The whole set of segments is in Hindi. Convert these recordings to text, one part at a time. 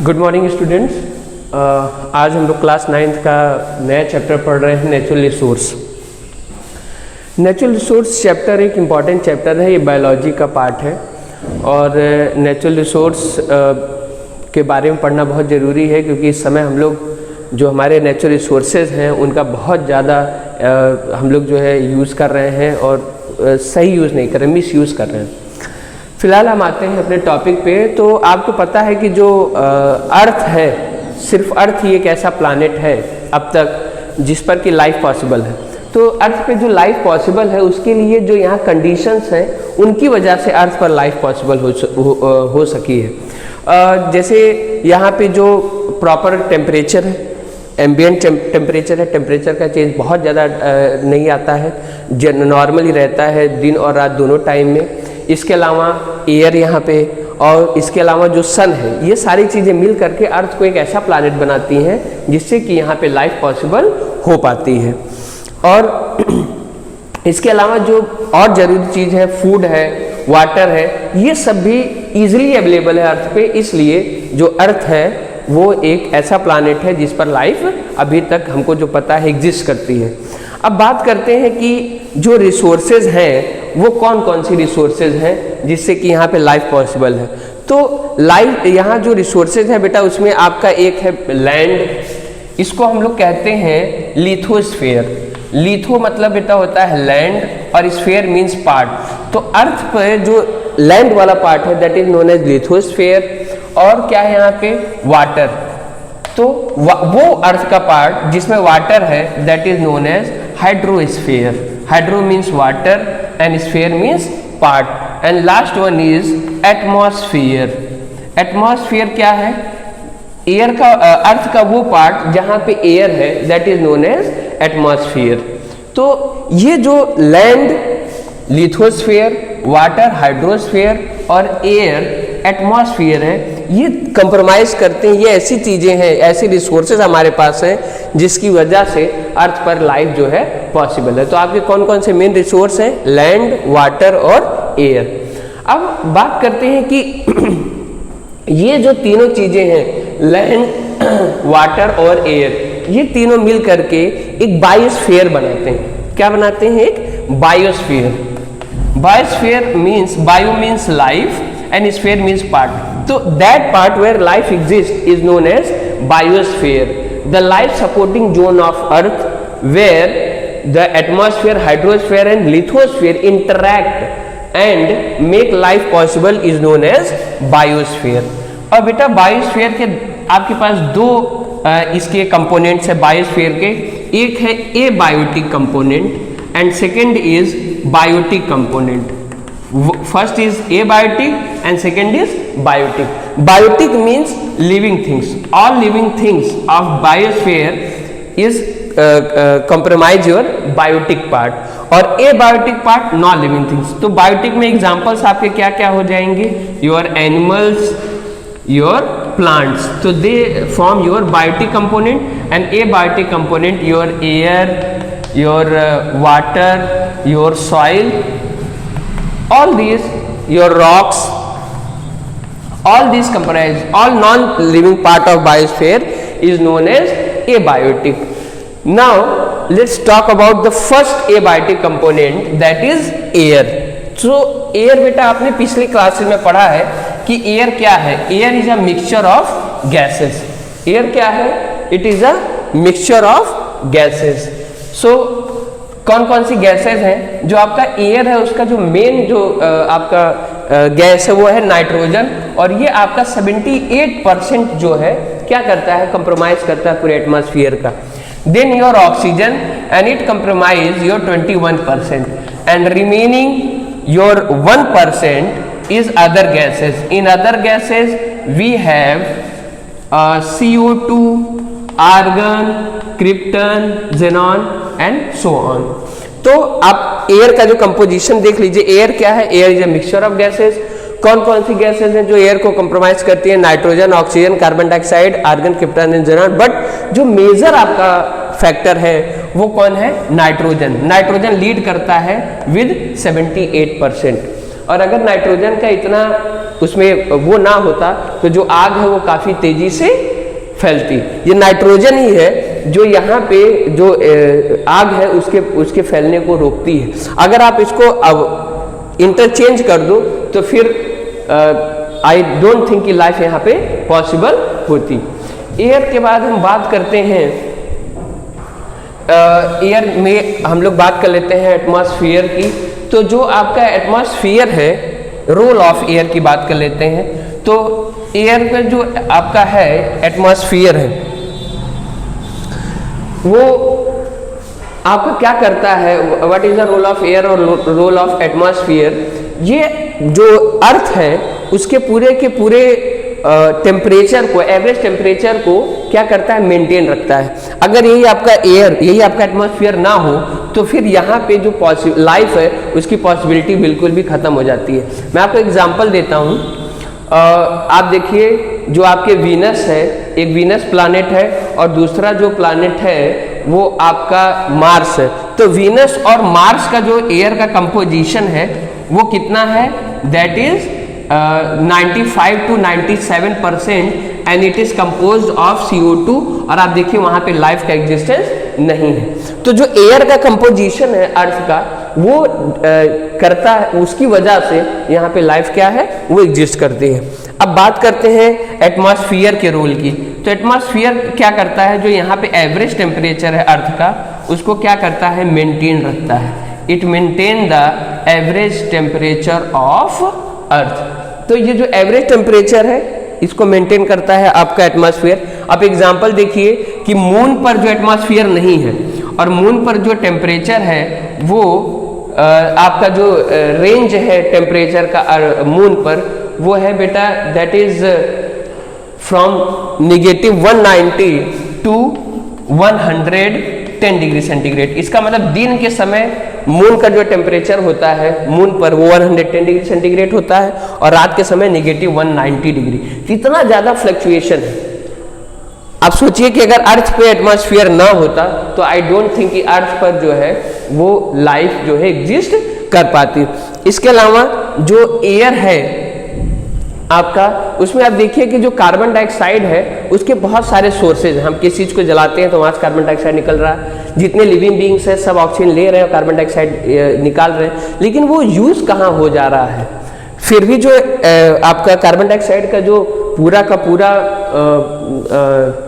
Good morning students. आज हम लोग क्लास 9th का नया चैप्टर पढ़ रहे हैं, natural resource. Natural resource chapter एक इम्पॉर्टेंट चैप्टर है, ये बायोलॉजी का पार्ट है और नेचुरल रिसोर्स के बारे में पढ़ना बहुत ज़रूरी है क्योंकि इस समय हम लोग जो हमारे नेचुरल रिसोर्सेज हैं उनका बहुत ज़्यादा हम लोग जो है यूज़ कर रहे हैं और सही यूज़ नहीं कर रहे, मिस यूज़ कर रहे हैं। फिलहाल हम आते हैं अपने टॉपिक पे। तो आपको पता है कि जो अर्थ है, सिर्फ अर्थ ही एक ऐसा प्लानेट है अब तक जिस पर कि लाइफ पॉसिबल है। तो अर्थ पे जो लाइफ पॉसिबल है उसके लिए जो यहाँ कंडीशंस हैं उनकी वजह से अर्थ पर लाइफ पॉसिबल हो सकी है। जैसे यहाँ पे जो प्रॉपर टेम्परेचर है, एम्बियंट टेम्परेचर है, टेम्परेचर का चेंज बहुत ज़्यादा नहीं आता है, नॉर्मली रहता है दिन और रात दोनों टाइम में। इसके अलावा एयर यहाँ पे और इसके अलावा जो सन है, ये सारी चीज़ें मिल करके अर्थ को एक ऐसा प्लानेट बनाती हैं जिससे कि यहाँ पे लाइफ पॉसिबल हो पाती है। और इसके अलावा जो और ज़रूरी चीज़ है, फूड है, वाटर है, ये सब भी ईजिली अवेलेबल है अर्थ पे। इसलिए जो अर्थ है वो एक ऐसा प्लानेट है जिस पर लाइफ अभी तक हमको जो पता है एग्जिस्ट करती है। अब बात करते हैं कि जो रिसोर्सेज हैं वो कौन कौन सी रिसोर्सेज हैं जिससे कि यहाँ पे लाइफ पॉसिबल है। तो लाइफ यहाँ जो रिसोर्सेज है बेटा, उसमें आपका एक है लैंड, इसको हम लोग कहते हैं लिथोस्फीयर। लिथो मतलब बेटा होता है लैंड और स्फीयर मीन्स पार्ट। तो अर्थ पर जो लैंड वाला पार्ट है that is known as lithosphere. और क्या है यहाँ पे, वाटर। तो वो अर्थ का पार्ट जिसमें वाटर है that is known as hydrosphere. Hydro means water and sphere means part. And last one is atmosphere. Atmosphere क्या है, एयर का, अर्थ का वो पार्ट जहां पे एयर है that is known as atmosphere. तो ये जो लैंड, लिथोस्फीयर, वाटर, हाइड्रोस्फीयर और एयर, एटमॉस्फेयर है, ये कंप्रोमाइज करते हैं। ये ऐसी चीजें हैं, ऐसी रिसोर्सेज हमारे पास हैं जिसकी वजह से अर्थ पर लाइफ जो है पॉसिबल है। तो आपके कौन कौन से मेन रिसोर्स हैं, लैंड, वाटर और एयर। अब बात करते हैं कि ये जो तीनों चीजें हैं, लैंड, वाटर और एयर, ये तीनों मिल करके एक बायोस्फीयर बनाते हैं। क्या बनाते हैं, एक biosphere. Biosphere means, bio means life and sphere means part. So that part where life exists is known as biosphere, the life supporting zone of earth where the atmosphere, hydrosphere and lithosphere interact and make life possible is known as biosphere. और बेटा बायोस्फीयर के आपके पास दो इसके कंपोनेंट्स है बायोस्फीयर के, एक है abiotic component and second is biotic component. First is abiotic and second is biotic. Biotic means living things. All living things of biosphere is comprise your biotic part और abiotic part non living things. तो biotic में examples आपके क्या क्या हो जाएंगे, your animals, your plants. तो they form your biotic component and abiotic component your air, your water, your soil. All these, your rocks, all these comprise, all non-living part of biosphere is known as abiotic. Now let's talk about the first abiotic component that is air. So air बेटा आपने पिछली क्लासेस में पढ़ा है कि air क्या है, air is a mixture of gases. air क्या है, it is a mixture of gases. So कौन कौन सी गैसेज हैं, जो आपका एयर है उसका जो मेन जो आपका गैस है वो है नाइट्रोजन और ये आपका 78% जो है क्या करता है, कंप्रोमाइज करता है पूरे एटमॉस्फेयर का। Then your oxygen and it compromise your 21% and remaining your 1% is other gases. In other gases we have CO2, argon, krypton, xenon and so on. तो आप एयर का जो कंपोजिशन देख लीजिए, एयर क्या है, air is a mixture of gases. कौन कौन सी गैसेस हैं जो एयर को कंप्रोमाइज करती है, nitrogen, oxygen, carbon dioxide, argon, krypton and xenon. But जो मेजर आपका फैक्टर है वो कौन है, नाइट्रोजन। नाइट्रोजन लीड करता है विद 78%। और अगर नाइट्रोजन का इतना उसमें वो ना होता तो जो आग है वो काफ़ी तेज़ी से फैलती। ये नाइट्रोजन ही है जो यहाँ पे जो आग है उसके फैलने को रोकती है। अगर आप इसको अब इंटरचेंज कर दो तो फिर आई डोंट थिंक कि लाइफ यहाँ पे पॉसिबल होती। एयर के बाद हम बात करते हैं, एयर में हम लोग बात कर लेते हैं एटमॉस्फेयर की। तो जो आपका एटमॉस्फेयर है, रोल ऑफ एयर की बात कर लेते हैं। तो एयर का जो आपका है एटमॉस्फेयर है वो आपका क्या करता है, what is the role of air और रोल ऑफ एटमॉस्फेयर। ये जो अर्थ है उसके पूरे के पूरे टेम्परेचर को, एवरेज टेम्परेचर को क्या करता है, मेंटेन रखता है। अगर यही आपका एयर, यही आपका एटमॉस्फेयर ना हो तो फिर यहाँ पे जो लाइफ है उसकी पॉसिबिलिटी बिल्कुल भी खत्म हो जाती है। मैं आपको एग्जांपल देता हूँ। आप देखिए जो आपके वीनस है, एक वीनस प्लैनेट है और दूसरा जो प्लैनेट है वो आपका मार्स है। तो वीनस और मार्स का जो एयर का कंपोजिशन है वो कितना है, that is 95 to 97% and it is composed of CO2। और आप देखिए वहां पे लाइफ का एग्जिस्टेंस नहीं है। तो जो एयर का कंपोजिशन है अर्थ का वो करता है, उसकी वजह से यहाँ पे लाइफ क्या है वो एग्जिस्ट करती है। अब बात करते हैं एटमॉस्फेयर के रोल की। तो एटमॉस्फेयर क्या करता है, जो यहाँ पे एवरेज टेम्परेचर है अर्थ का उसको क्या करता है, मेंटेन रखता है। It maintain the average temperature of earth. तो ये जो एवरेज टेम्परेचर है इसको मेंटेन करता है आपका एटमॉस्फेयर। आप एग्जांपल देखिए कि मून पर जो एटमॉस्फेयर नहीं है और मून पर जो टेम्परेचर है वो आपका जो रेंज है टेम्परेचर का मून पर वो है बेटा, that is from -190 to 110 degree centigrade. इसका मतलब दिन के समय मून का जो टेम्परेचर होता है मून पर वो 110 डिग्री सेंटीग्रेड होता है और रात के समय -190 डिग्री। इतना ज़्यादा फ्लक्चुएशन है। आप सोचिए कि अगर अर्थ पे एटमॉस्फेयर ना होता तो आई डोंट थिंक कि अर्थ पर जो है वो लाइफ जो है एग्जिस्ट कर पाती। इसके अलावा जो एयर है आपका, उसमें आप देखिए कि जो कार्बन डाइऑक्साइड है उसके बहुत सारे सोर्सेज हैं। हम किस चीज़ को जलाते हैं तो वहाँ से कार्बन डाइऑक्साइड निकल रहा है। जितने लिविंग बींग्स हैं सब ऑक्सीजन ले रहे हैं और कार्बन डाइऑक्साइड निकाल रहे हैं, लेकिन वो यूज़ कहाँ हो जा रहा है। फिर भी जो आपका कार्बन डाइऑक्साइड का जो पूरा का पूरा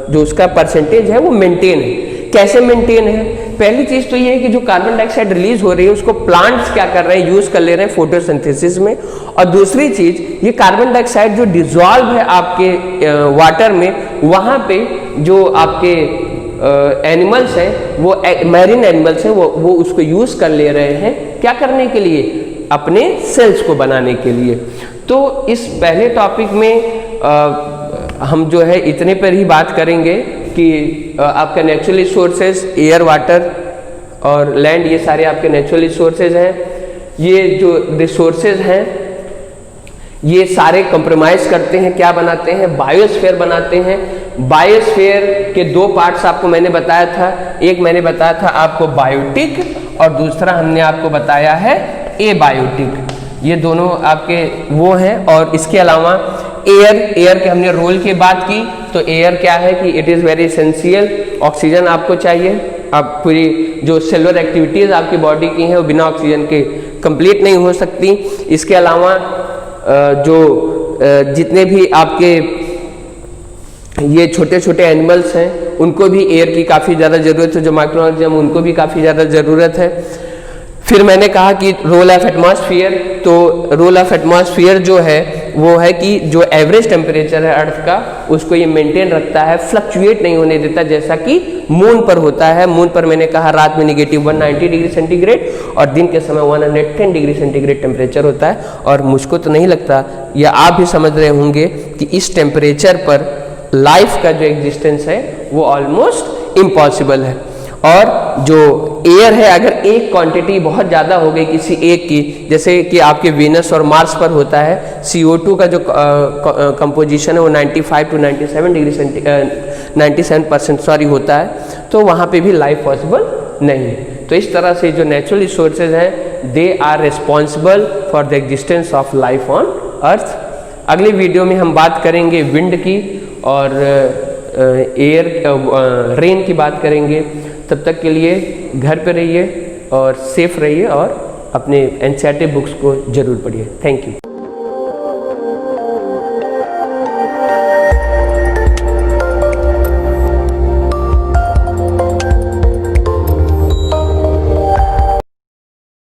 जो उसका परसेंटेज है वो मेंटेन है। कैसे मेंटेन है, पहली चीज़ तो ये है कि जो कार्बन डाइऑक्साइड रिलीज हो रही है उसको प्लांट्स क्या कर रहे हैं, यूज़ कर ले रहे हैं फोटोसिंथेसिस में। और दूसरी चीज़, ये कार्बन डाइऑक्साइड जो डिजॉल्व है आपके वाटर में, वहाँ पे जो आपके एनिमल्स हैं वो मैरीन एनिमल्स हैं वो उसको यूज़ कर ले रहे हैं। क्या करने के लिए, अपने सेल्स को बनाने के लिए। तो इस पहले टॉपिक में हम जो है इतने पर ही बात करेंगे कि आपका नेचुरल रिसोर्सेज, एयर, वाटर और लैंड, ये सारे आपके नेचुरल रिसोर्सेज हैं। ये जो रिसोर्सेज हैं ये सारे कंप्रोमाइज करते हैं, क्या बनाते हैं, बायोस्फीयर बनाते हैं। बायोस्फीयर के दो पार्ट्स आपको मैंने बताया था, एक मैंने बताया था आपको बायोटिक और दूसरा हमने आपको बताया है एबायोटिक। ये दोनों आपके वो हैं। और इसके अलावा एयर के हमने रोल की बात की। तो एयर क्या है कि it is very essential, oxygen आपको चाहिए। आप पूरी जो सेलुलर एक्टिविटीज़ आपकी बॉडी की हैं वो बिना ऑक्सीजन के कंप्लीट नहीं हो सकती। इसके अलावा जो जितने भी आपके ये छोटे छोटे एनिमल्स हैं उनको भी एयर की काफ़ी ज़्यादा ज़रूरत है, जो माइक्रो ऑर्गेनिज्म उनको भी काफ़ी ज़्यादा ज़रूरत है। फिर मैंने कहा कि रोल ऑफ एटमॉस्फेयर, तो रोल ऑफ एटमॉस्फेयर जो है वो है कि जो एवरेज टेम्परेचर है अर्थ का उसको ये मेंटेन रखता है, फ्लक्चुएट नहीं होने देता, जैसा कि मून पर होता है। मून पर मैंने कहा रात में -190 डिग्री सेंटीग्रेड और दिन के समय 110 डिग्री सेंटीग्रेड टेम्परेचर होता है। और मुझको तो नहीं लगता, या आप भी समझ रहे होंगे कि इस टेम्परेचर पर लाइफ का जो एग्जिस्टेंस है वो ऑलमोस्ट इम्पॉसिबल है। और जो एयर है, अगर एक क्वांटिटी बहुत ज़्यादा हो गई किसी एक की, जैसे कि आपके वीनस और मार्स पर होता है, CO2 का जो कंपोजिशन है वो 95 to 97% होता है, तो वहाँ पे भी लाइफ पॉसिबल नहीं है। तो इस तरह से जो नेचुरल रिसोर्सेज हैं they are responsible for the existence of life on earth. अगली वीडियो में हम बात करेंगे विंड की और रेन की बात करेंगे। तब तक के लिए घर पे रहिए और सेफ रहिए और अपने एनसीईआरटी बुक्स को जरूर पढ़िए। Thank you.